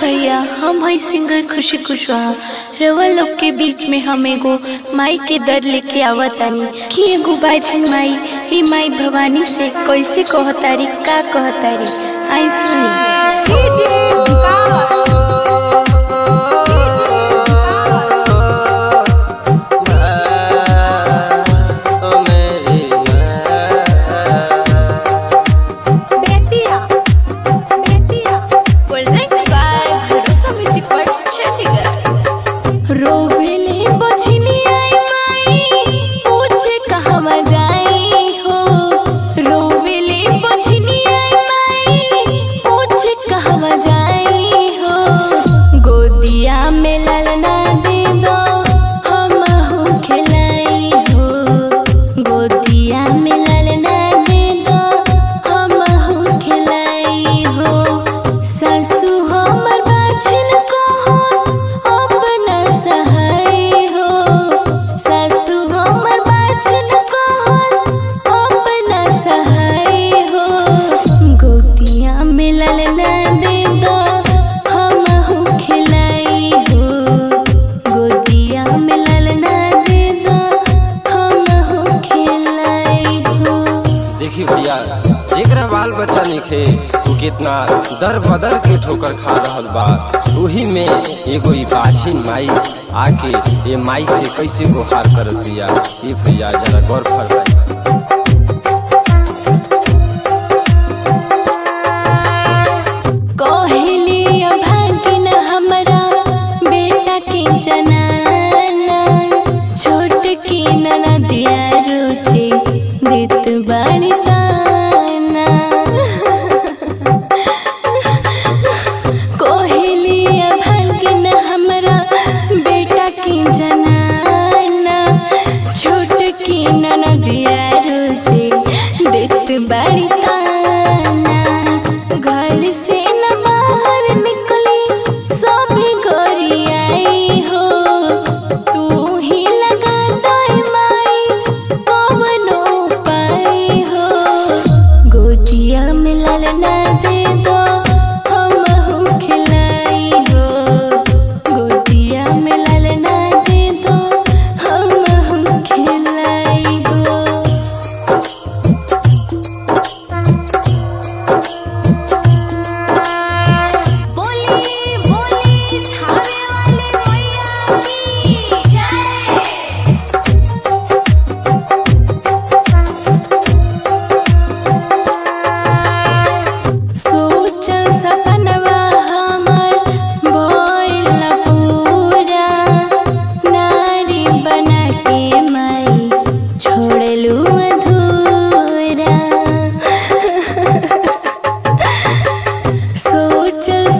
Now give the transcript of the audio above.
भैया, हम हई सिंगर खुशी कुशवाहा। रवा लोग के बीच में हम एगो माई के दर लेके आवतानी कि एगो बाझिन माई ही माई भवानी से कैसे कहतारी, का कहतारी, आई सुनी। रोवेले बछनी आई माई पूछे कहवा जाई हो, रोवेले बछनी आई माई पूछे कहवा जाई हो। गोदिया में ललना दे दो हमहू खिलाई हो, गोदिया में ललना दे दो हमहू खिलाई हो। सासू हमर बाछिन को भैया, जेकरा बाल बच्चा निखे वो कितना दर बदर के ठोकर खा रहल बा, वही में एगो बाछिन माई आके ये माई से कैसे गुहार करत दिया। ये भैया जरा गौर फरमाई। छोट की ननदिया रुचि देत बाड़ी ताना, कोहलिया भागिन हमरा बेटा की जनाना। छोट की ननदिया रुचि देत बाड़ी ताना। घर से न बाहर निकली सभी गोरियाई हो, तू ही लगा दो माई कवनो पाई हो। गोदिया में ललना दे दो हमहू खिलाई हो, गोदिया में ललना दे दो हमहू खिलाई हो। सपनवा हमर भइल पूरा, नारी बना के माई छोड़लू अधूरा। सोचल